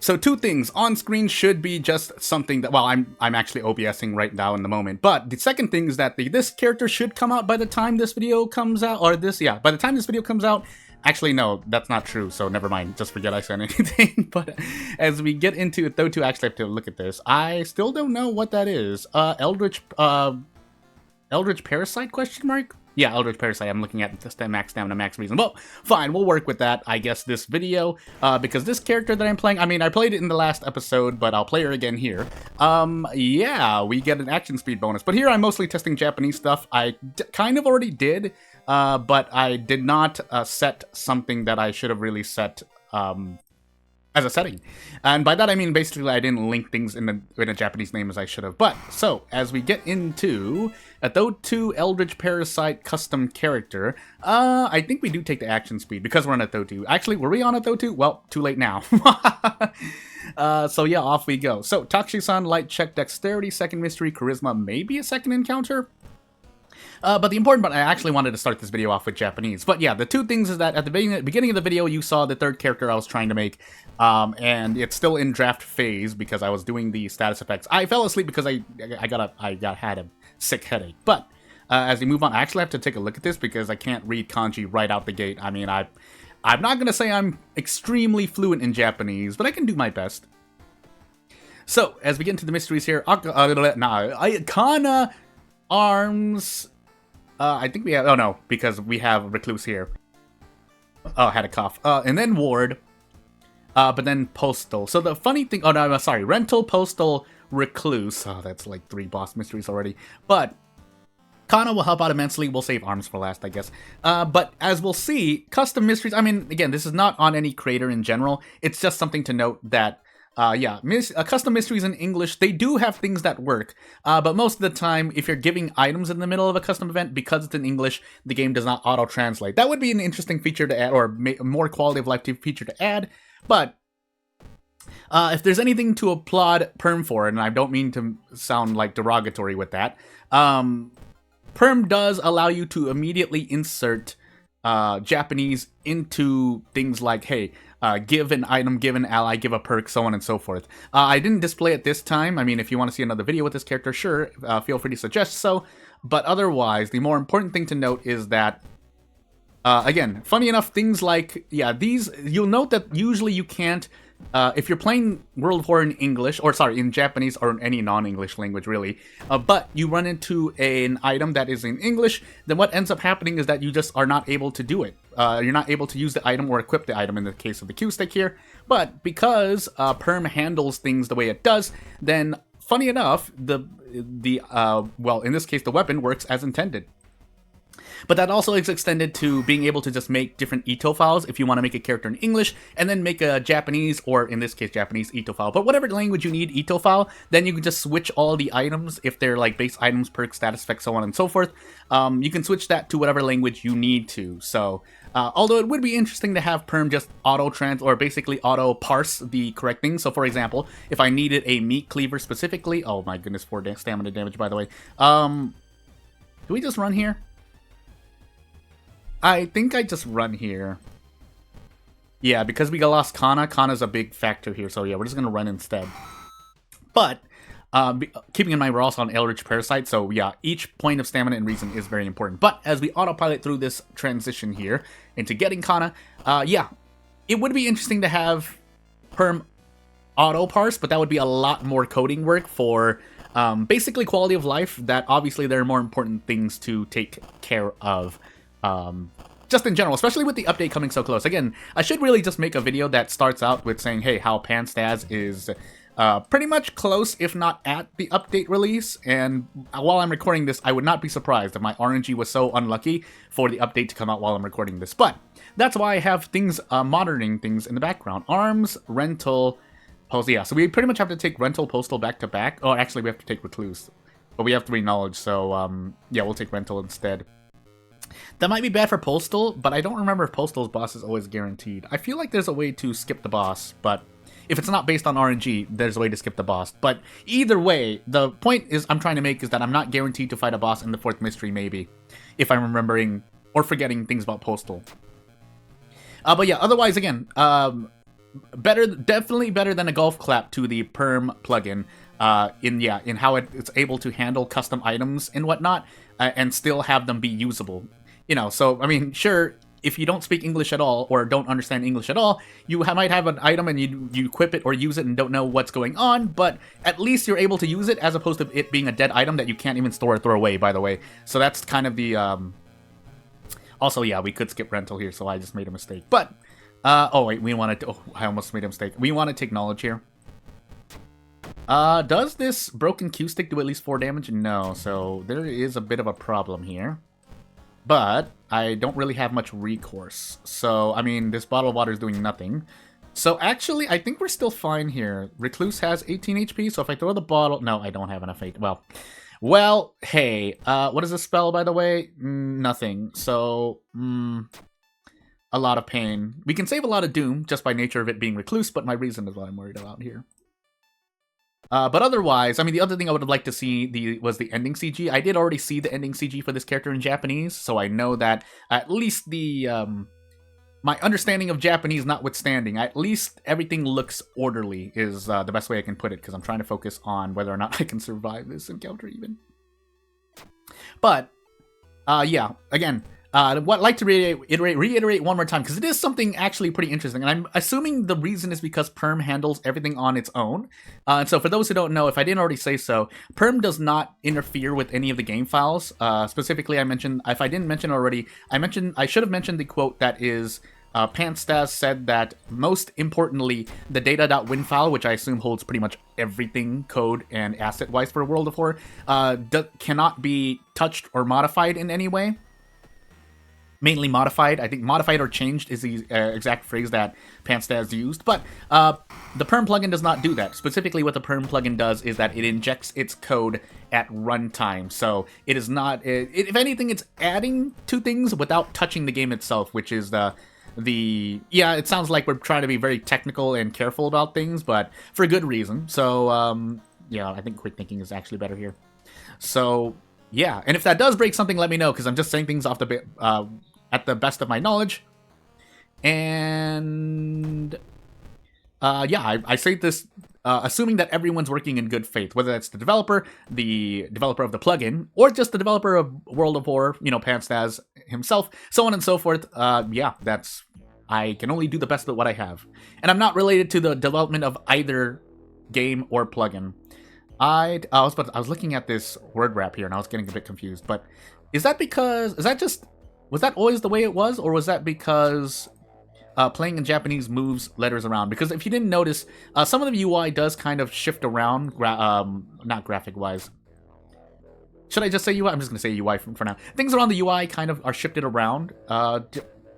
So two things on screen should be just something that, well, I'm actually OBSing right now in the moment. But the second thing is that this character should come out by the time this video comes out, or by the time this video comes out. Actually, no, that's not true, so never mind. Just forget I said anything. But as we get into it, though, to actually have to look at this, I still don't know what that is. Eldritch Parasite, question mark? Yeah, Eldritch Parasite. I'm looking at the max stamina, max reason. Well, fine, we'll work with that, I guess, this video. Because this character that I'm playing, I mean, I played it in the last episode, but I'll play her again here. Yeah, we get an action speed bonus. But here I'm mostly testing Japanese stuff. I kind of already did, but I did not set something that I should have really set as a setting. And by that I mean basically I didn't link things in a Japanese name as I should have. But, so, as we get into a Thotu Eldritch Parasite custom character, I think we do take the action speed because we're on a Thotu. Actually, were we on a Thotu? Well, too late now. So yeah, off we go. So, Takushi-san, light check, dexterity, second mystery, charisma, maybe a second encounter? But the important part, I actually wanted to start this video off with Japanese. But yeah, the two things is that at the beginning of the video, you saw the third character I was trying to make, and it's still in draft phase because I was doing the status effects. I fell asleep because I had a sick headache. But as we move on, I actually have to take a look at this because I can't read kanji right out the gate. I mean, I'm not gonna say I'm extremely fluent in Japanese, but I can do my best. So as we get into the mysteries here, Kana arms. I think we have, oh no, because we have Recluse here. Oh, I had a cough. And then Ward, but then Postal. So the funny thing, oh no, sorry, Rental, Postal, Recluse. Oh, that's like 3 boss mysteries already. But Kana will help out immensely. We'll save arms for last, I guess. But as we'll see, custom mysteries, I mean, again, this is not on any creator in general. It's just something to note that custom mysteries in English, they do have things that work, but most of the time, if you're giving items in the middle of a custom event, because it's in English, the game does not auto-translate. That would be an interesting feature to add, or a more quality of life feature to add, but if there's anything to applaud Perm for, and I don't mean to sound like derogatory with that, Perm does allow you to immediately insert Japanese into things like, hey, give an item, give an ally, give a perk, so on and so forth. I didn't display it this time. I mean, if you want to see another video with this character, sure, feel free to suggest so. But otherwise, the more important thing to note is that, again, funny enough, things like, yeah, these, you'll note that usually you can't, if you're playing World of War in English, or sorry, in Japanese or in any non-English language really, but you run into an item that is in English, then what ends up happening is that you just are not able to do it. You're not able to use the item or equip the item in the case of the Q-stick here, but because Perm handles things the way it does, then funny enough, well, in this case, the weapon works as intended. But that also is extended to being able to just make different Ito files if you want to make a character in English, and then make a Japanese, or in this case, Japanese Ito file. But whatever language you need Ito file, then you can just switch all the items, if they're like base items, perks, status effects, so on and so forth. You can switch that to whatever language you need to. So, although it would be interesting to have Perm just or basically auto-parse the correct thing. So, for example, if I needed a meat cleaver specifically, oh my goodness, 4 stamina damage, by the way. Do we just run here? I think I just run here. Yeah, because we lost Kana. Kana's a big factor here, so yeah, we're just gonna run instead. But, keeping in mind we're also on Eldritch Parasite, so yeah, each point of stamina and reason is very important. But as we autopilot through this transition here into getting Kana, yeah, it would be interesting to have Perm auto-parse, but that would be a lot more coding work for basically quality of life, that obviously there are more important things to take care of. Just in general, especially with the update coming so close. Again, I should really just make a video that starts out with saying, hey, how Panstas is pretty much close, if not at the update release. And while I'm recording this, I would not be surprised if my RNG was so unlucky for the update to come out while I'm recording this. But that's why I have things, monitoring things in the background. Arms, Rental, Postal. Yeah, so we pretty much have to take Rental, Postal back to back. Oh, actually, we have to take Recluse. But we have 3 knowledge, so yeah, we'll take Rental instead. That might be bad for Postal, but I don't remember if Postal's boss is always guaranteed. I feel like there's a way to skip the boss, but if it's not based on RNG, there's a way to skip the boss. But either way, the point I'm trying to make is that I'm not guaranteed to fight a boss in the 4th mystery, maybe, if I'm remembering or forgetting things about Postal. But yeah, otherwise, again, definitely better than a golf clap to the perm plugin. In how it's able to handle custom items and whatnot, and still have them be usable. So I mean, sure, if you don't speak English at all or don't understand English at all, you might have an item and you equip it or use it and don't know what's going on, but at least you're able to use it as opposed to it being a dead item that you can't even store or throw away, by the way. So that's kind of the... Also, yeah, we could skip rental here, so I just made a mistake. But, oh wait, we want to... Oh, I almost made a mistake. We want to take knowledge here. Does this broken Q stick do at least 4 damage? No, so there is a bit of a problem here. But I don't really have much recourse. So, I mean, this bottle of water is doing nothing. So, actually, I think we're still fine here. Recluse has 18 HP, so if I throw the bottle... No, I don't have enough HP. Well, hey, what is this spell, by the way? Nothing. So, a lot of pain. We can save a lot of doom, just by nature of it being Recluse, but my reason is what I'm worried about here. But otherwise, I mean, the other thing I would have liked to see was the ending CG. I did already see the ending CG for this character in Japanese, so I know that at least the, my understanding of Japanese notwithstanding, at least everything looks orderly is the best way I can put it, because I'm trying to focus on whether or not I can survive this encounter even. But, yeah, again... I'd like to reiterate one more time, because it is something actually pretty interesting, and I'm assuming the reason is because Perm handles everything on its own. And so for those who don't know, if I didn't already say so, Perm does not interfere with any of the game files. Specifically, I mentioned, if I didn't mention already, I should have mentioned the quote that is, Pantstas said that, most importantly, the data.win file, which I assume holds pretty much everything code and asset-wise for World of Horror, cannot be touched or modified in any way. Mainly modified. I think modified or changed is the exact phrase that Pantstas used. But the Perm plugin does not do that. Specifically, what the Perm plugin does is that it injects its code at runtime. So it is not... if anything, it's adding to things without touching the game itself, which is yeah, it sounds like we're trying to be very technical and careful about things, but for good reason. So, yeah, I think quick thinking is actually better here. So... yeah, and if that does break something, let me know, because I'm just saying things off the at the best of my knowledge. And yeah, I say this assuming that everyone's working in good faith, whether that's the developer of the plugin, or just the developer of World of Horror, Pantstas himself, so on and so forth. Yeah, I can only do the best with what I have, and I'm not related to the development of either game or plugin. I was looking at this word wrap here and I was getting a bit confused, but was that always the way it was, or was that because playing in Japanese moves letters around? Because if you didn't notice, some of the UI does kind of shift around, not graphic-wise. Should I just say UI? I'm just going to say UI for now. Things around the UI kind of are shifted around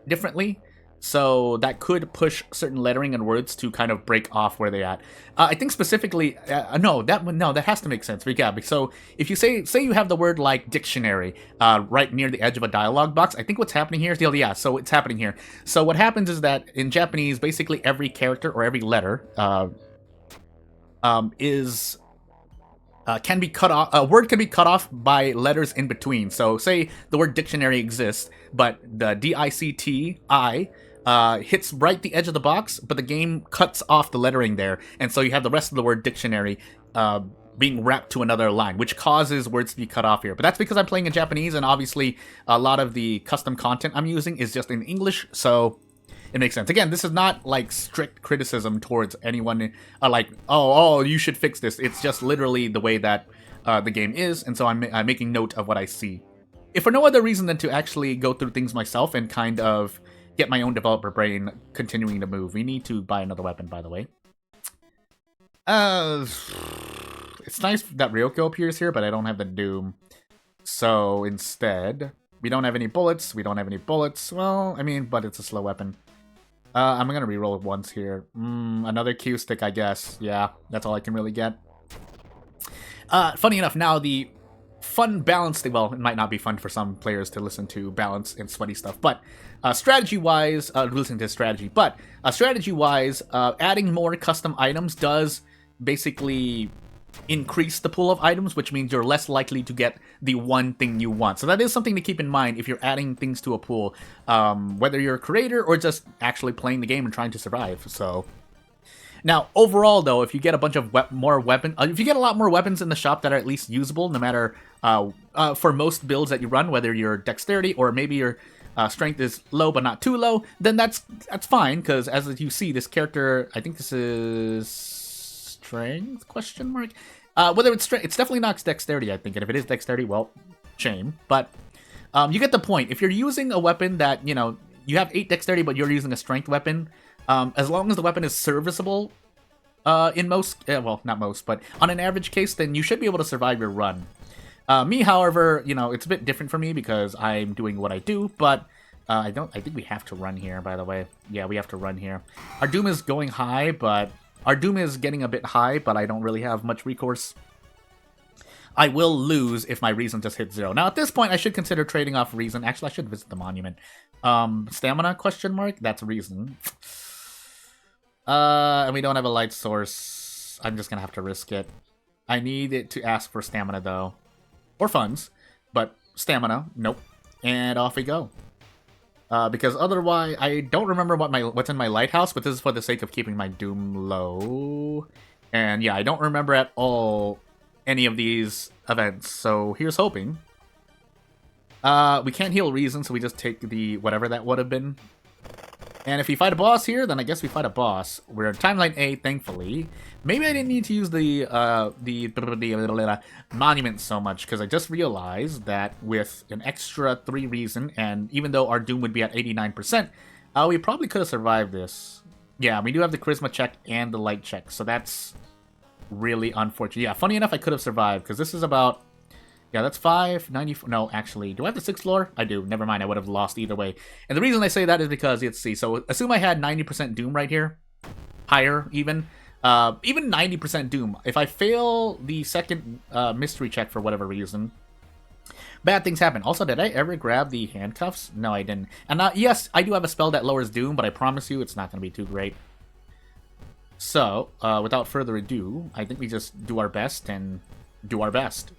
differently. So that could push certain lettering and words to kind of break off where they're at. I think specifically, that has to make sense. Yeah, so if you say you have the word like dictionary right near the edge of a dialogue box, I think what's happening here is, yeah, so it's happening here. So what happens is that in Japanese, basically every character or every letter can be cut off. A word can be cut off by letters in between. So say the word dictionary exists, but the DICTI hits right the edge of the box, but the game cuts off the lettering there, and so you have the rest of the word dictionary being wrapped to another line, which causes words to be cut off here. But that's because I'm playing in Japanese, and obviously a lot of the custom content I'm using is just in English, so it makes sense. Again, this is not like strict criticism towards anyone, like, oh, you should fix this. It's just literally the way that the game is, and so I'm making note of what I see. If for no other reason than to actually go through things myself and kind of get my own developer brain continuing to move. We need to buy another weapon, by the way. It's nice that Ryoko appears here, but I don't have the Doom. So instead, we don't have any bullets. Well, I mean, but it's a slow weapon. I'm gonna reroll it once here. Another Q stick, I guess. Yeah, that's all I can really get. Funny enough, now the fun balance thing, well, it might not be fun for some players to listen to balance and sweaty stuff, but strategy-wise, listen to strategy, but strategy-wise, adding more custom items does basically increase the pool of items, which means you're less likely to get the one thing you want. So that is something to keep in mind if you're adding things to a pool, whether you're a creator or just actually playing the game and trying to survive. So Now, overall, though, if you get a bunch of more weapon, if you get a lot more weapons in the shop that are at least usable, no matter for most builds that you run, whether your dexterity or maybe your strength is low but not too low, then that's fine. Because as you see, this character, I think this is strength question mark. Whether it's strength, it's definitely not dexterity, I think. And if it is dexterity, well, shame. But you get the point. If you're using a weapon that you have 8 dexterity, but you're using a strength weapon. As long as the weapon is serviceable, in most, well, not most, but on an average case, then you should be able to survive your run. Me, however, it's a bit different for me because I'm doing what I do, but I think we have to run here, by the way. Yeah, we have to run here. Our Doom is going high, but our Doom is getting a bit high, but I don't really have much recourse. I will lose if my reason just hits 0. Now, at this point, I should consider trading off reason. Actually, I should visit the monument. Stamina, question mark? That's reason. And we don't have a light source. I'm just gonna have to risk it. I need it to ask for stamina, though. Or funds. But stamina, nope. And off we go. Because otherwise, I don't remember what's in my lighthouse, but this is for the sake of keeping my Doom low. And yeah, I don't remember at all any of these events, so here's hoping. We can't heal reason, so we just take the whatever that would have been. And if we fight a boss here, then I guess we fight a boss. We're in timeline A, thankfully. Maybe I didn't need to use the monument so much, because I just realized that with an extra 3 reason, and even though our Doom would be at 89%, we probably could have survived this. Yeah, we do have the charisma check and the light check, so that's really unfortunate. Yeah, funny enough, I could have survived, because this is about... Yeah, that's 594. No, actually, do I have the 6th floor? I do. Never mind, I would have lost either way. And the reason I say that is because, let's see, so assume I had 90% Doom right here. Higher, even. Even 90% Doom. If I fail the second mystery check for whatever reason, bad things happen. Also, did I ever grab the handcuffs? No, I didn't. And yes, I do have a spell that lowers Doom, but I promise you it's not going to be too great. So, without further ado, I think we just do our best and do our best.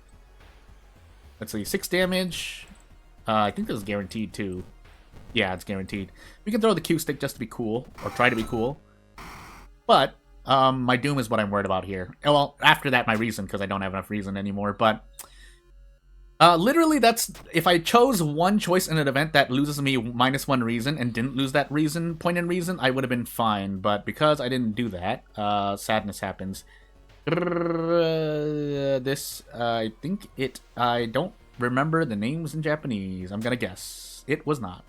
Let's see, 6 damage. I think this is guaranteed, too. Yeah, it's guaranteed. We can throw the Q stick just to be cool, or try to be cool. But, my Doom is what I'm worried about here. Well, after that, my reason, because I don't have enough reason anymore. But, literally, that's... If I chose one choice in an event that loses me -1 reason, and didn't lose that reason, point in reason, I would have been fine. But because I didn't do that, sadness happens. This, I think it... I don't remember the names in Japanese. I'm gonna guess. It was not.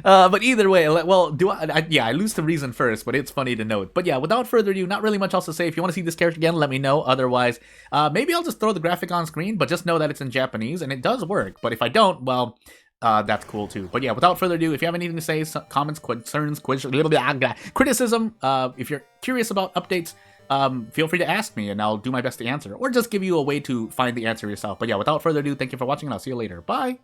But either way, well, yeah, I lose the reason first, but it's funny to note. But yeah, without further ado, not really much else to say. If you want to see this character again, let me know. Otherwise, maybe I'll just throw the graphic on screen, but just know that it's in Japanese, and it does work. But if I don't, well... that's cool too. But yeah, without further ado, if you have anything to say, comments, concerns, criticism, if you're curious about updates, feel free to ask me and I'll do my best to answer, or just give you a way to find the answer yourself. But yeah, without further ado, thank you for watching and I'll see you later. Bye!